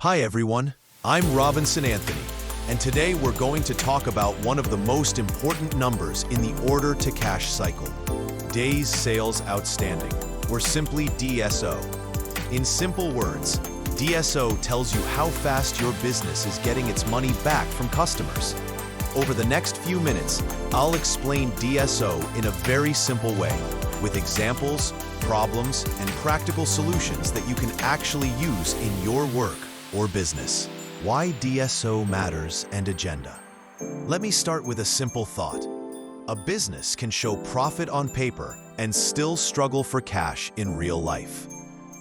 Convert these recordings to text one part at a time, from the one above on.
Hi everyone, I'm Robinson Anthony, and today we're going to talk about one of the most important numbers in the order to cash cycle, Days Sales Outstanding, or simply DSO. In simple words, DSO tells you how fast your business is getting its money back from customers. Over the next few minutes, I'll explain DSO in a very simple way, with examples, problems, and practical solutions that you can actually use in your work or business. Why DSO matters and agenda. Let me start with a simple thought. A business can show profit on paper and still struggle for cash in real life.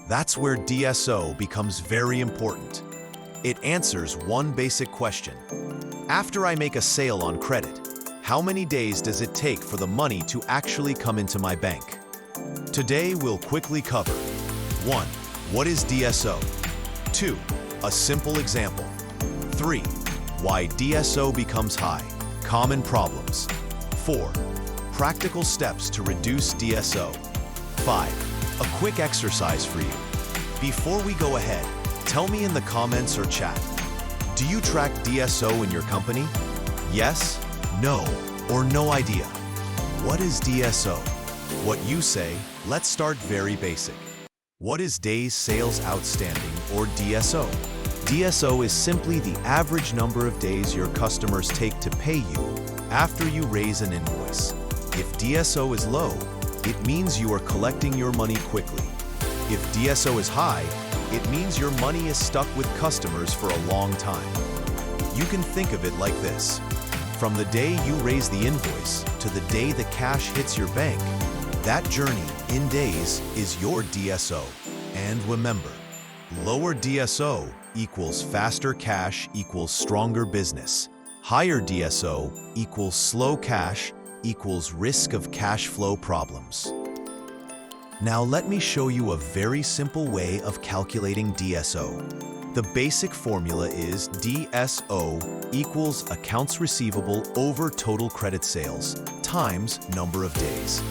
That's where DSO becomes very important. It answers one basic question. After I make a sale on credit, how many days does it take for the money to actually come into my bank? Today we'll quickly cover 1. What is DSO? 2. A simple example. 3. Why DSO becomes high. Common problems. 4. Practical steps to reduce DSO. 5. A quick exercise for you. Before we go ahead, tell me in the comments or chat. Do you track DSO in your company? Yes, no, or no idea? What is DSO? What you say, let's start very basic. What is Days Sales Outstanding, or DSO? DSO is simply the average number of days your customers take to pay you after you raise an invoice. If DSO is low, it means you are collecting your money quickly. If DSO is high, it means your money is stuck with customers for a long time. You can think of it like this. From the day you raise the invoice to the day the cash hits your bank, that journey in days is your DSO. And remember, lower DSO equals faster cash equals stronger business. Higher DSO equals slow cash equals risk of cash flow problems. Now let me show you a very simple way of calculating DSO. The basic formula is DSO equals accounts receivable over total credit sales times number of days.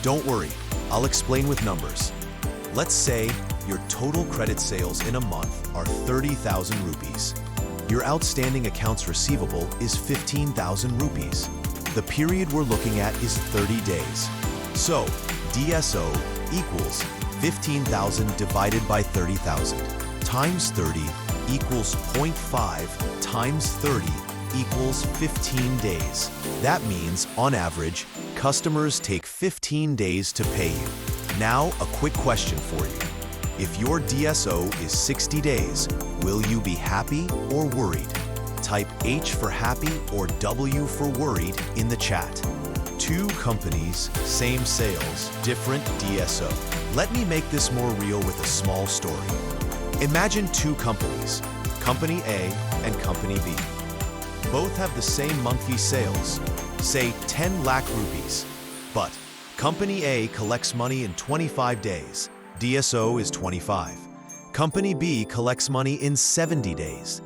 Don't worry, I'll explain with numbers. Let's say your total credit sales in a month are 30,000 rupees. Your outstanding accounts receivable is 15,000 rupees. The period we're looking at is 30 days. So, DSO equals 15,000 divided by 30,000 times 30 equals 0.5 times 30 equals 15 days. That means, on average, customers take 15 days to pay you. Now, a quick question for you. If your DSO is 60 days, will you be happy or worried? Type H for happy or W for worried in the chat. Two companies, same sales, different DSO. Let me make this more real with a small story. Imagine two companies, Company A and Company B. Both have the same monthly sales, say 10 lakh rupees. But Company A collects money in 25 days. DSO is 25. Company B collects money in 70 days.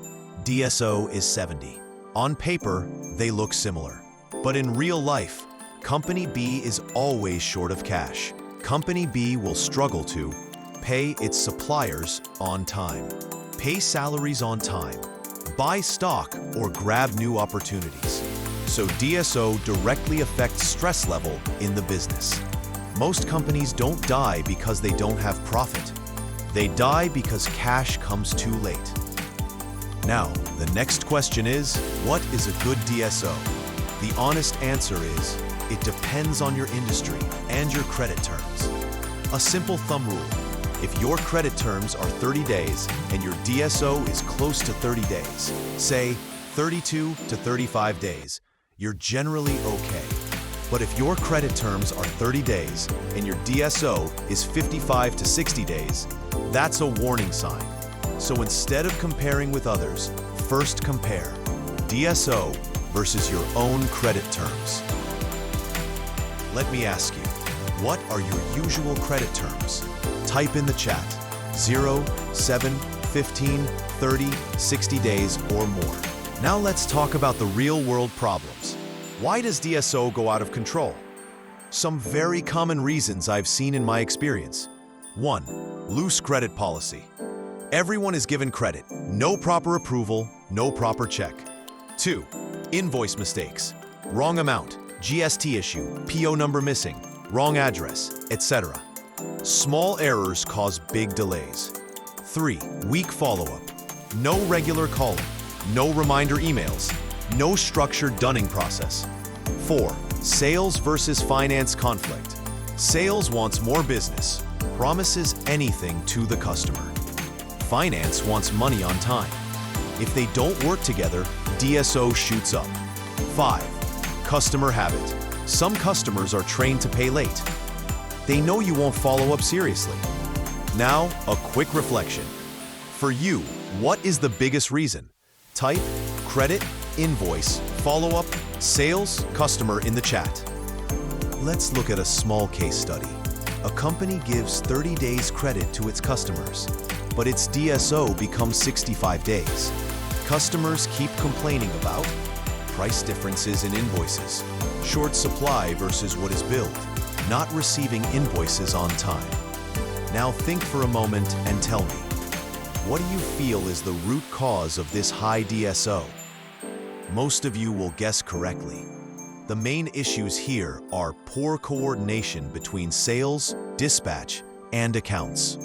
DSO is 70. On paper, they look similar. But in real life, Company B is always short of cash. Company B will struggle to pay its suppliers on time, pay salaries on time, buy stock, or grab new opportunities. So DSO directly affects stress level in the business. Most companies don't die because they don't have profit. They die because cash comes too late. Now, the next question is, what is a good DSO? The honest answer is, it depends on your industry and your credit terms. A simple thumb rule. If your credit terms are 30 days and your DSO is close to 30 days, say 32 to 35 days, you're generally okay. But if your credit terms are 30 days and your DSO is 55 to 60 days, that's a warning sign. So instead of comparing with others, first compare DSO versus your own credit terms. Let me ask you, what are your usual credit terms? Type in the chat 0, 7, 15, 30, 60 days or more. Now let's talk about the real-world problems. Why does DSO go out of control? Some very common reasons I've seen in my experience. 1. Loose credit policy. Everyone is given credit. No proper approval, no proper check. 2. Invoice mistakes. Wrong amount, GST issue, PO number missing, wrong address, etc. Small errors cause big delays. 3. Weak follow-up. No regular calling, no reminder emails, no structured dunning process. 4. Sales versus finance conflict. Sales wants more business, promises anything to the customer. Finance wants money on time. If they don't work together, DSO shoots up. 5. Customer habit. Some customers are trained to pay late. They know you won't follow up seriously. Now, a quick reflection. For you, what is the biggest reason? Type credit, invoice, follow-up, sales, customer in the chat. Let's look at a small case study. A company gives 30 days credit to its customers, but its DSO becomes 65 days. Customers keep complaining about price differences in invoices, short supply versus what is billed, not receiving invoices on time. Now think for a moment and tell me, what do you feel is the root cause of this high DSO? Most of you will guess correctly. The main issues here are poor coordination between sales, dispatch, and accounts.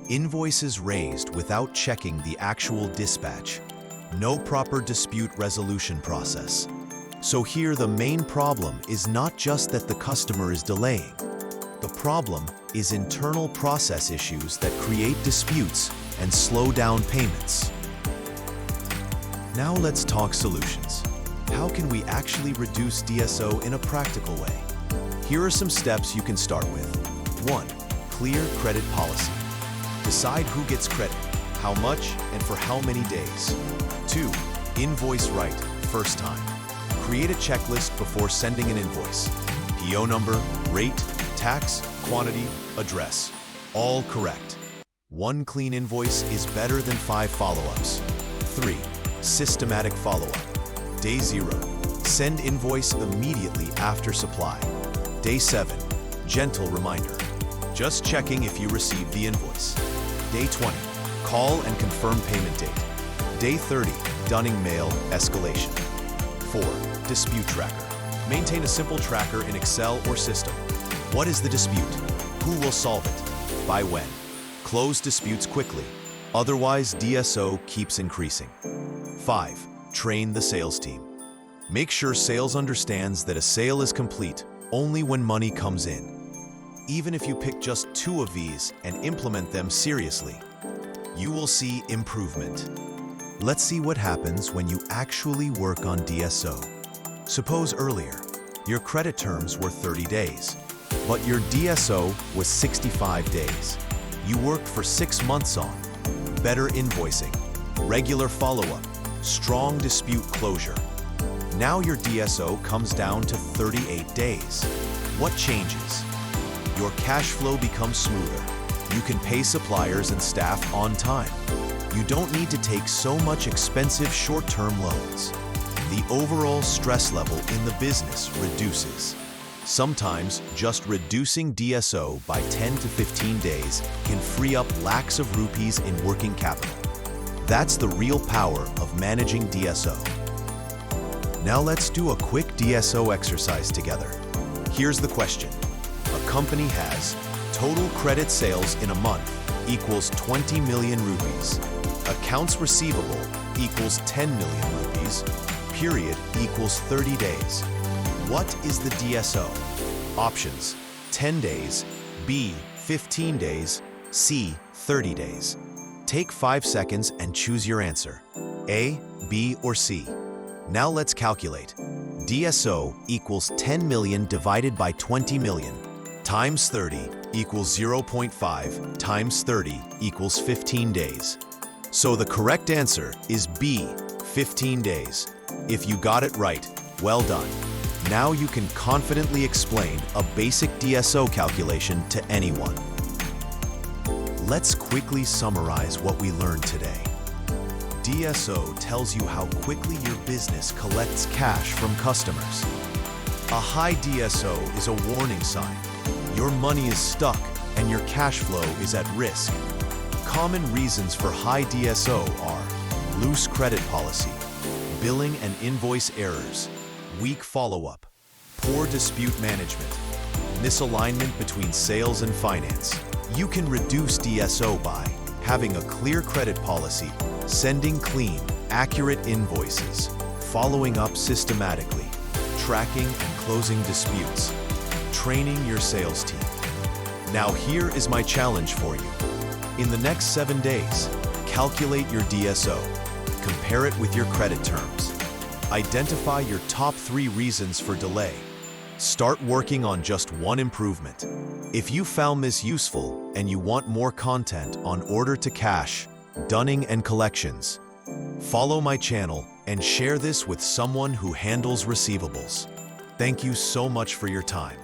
Invoices raised without checking the actual dispatch. No proper dispute resolution process. So here the main problem is not just that the customer is delaying. The problem is internal process issues that create disputes and slow down payments. Now let's talk solutions. How can we actually reduce DSO in a practical way? Here are some steps you can start with. 1. Clear credit policy. Decide who gets credit, how much, and for how many days. 2. Invoice right, first time. Create a checklist before sending an invoice. PO number, rate, tax, quantity, address. All correct. 1 clean invoice is better than 5 follow-ups. 3. Systematic follow-up. Day 0. Send invoice immediately after supply. Day 7. Gentle reminder. Just checking if you received the invoice. Day 20. Call and confirm payment date. Day 30. Dunning mail escalation. 4. Dispute tracker. Maintain a simple tracker in Excel or system. What is the dispute? Who will solve it? By when? Close disputes quickly. Otherwise, DSO keeps increasing. 5. Train the sales team. Make sure sales understands that a sale is complete only when money comes in. Even if you pick just 2 of these and implement them seriously, you will see improvement. Let's see what happens when you actually work on DSO. Suppose earlier, your credit terms were 30 days, but your DSO was 65 days. You worked for 6 months on better invoicing, regular follow-up, strong dispute closure. Now your DSO comes down to 38 days. What changes? Your cash flow becomes smoother. You can pay suppliers and staff on time. You don't need to take so much expensive short-term loans. The overall stress level in the business reduces. Sometimes, just reducing DSO by 10 to 15 days can free up lakhs of rupees in working capital. That's the real power of managing DSO. Now let's do a quick DSO exercise together. Here's the question. A company has total credit sales in a month equals 20 million rupees. Accounts receivable equals 10 million rupees. Period equals 30 days. What is the DSO? Options: 10 days, B, 15 days, C, 30 days. Take 5 seconds and choose your answer. A, B, or C. Now let's calculate. DSO equals 10 million divided by 20 million times 30 equals 0.5 times 30 equals 15 days. So the correct answer is B, 15 days. If you got it right, well done. Now you can confidently explain a basic DSO calculation to anyone. Let's quickly summarize what we learned today. DSO tells you how quickly your business collects cash from customers. A high DSO is a warning sign. Your money is stuck and your cash flow is at risk. Common reasons for high DSO are loose credit policy, billing and invoice errors, weak follow-up, poor dispute management, misalignment between sales and finance. You can reduce DSO by having a clear credit policy, sending clean, accurate invoices, following up systematically, tracking and closing disputes, training your sales team. Now here is my challenge for you. In the next 7 days, calculate your DSO, compare it with your credit terms, identify your top 3 reasons for delay. Start working on just one improvement. If you found this useful and you want more content on order to cash, dunning and collections, follow my channel and share this with someone who handles receivables. Thank you so much for your time.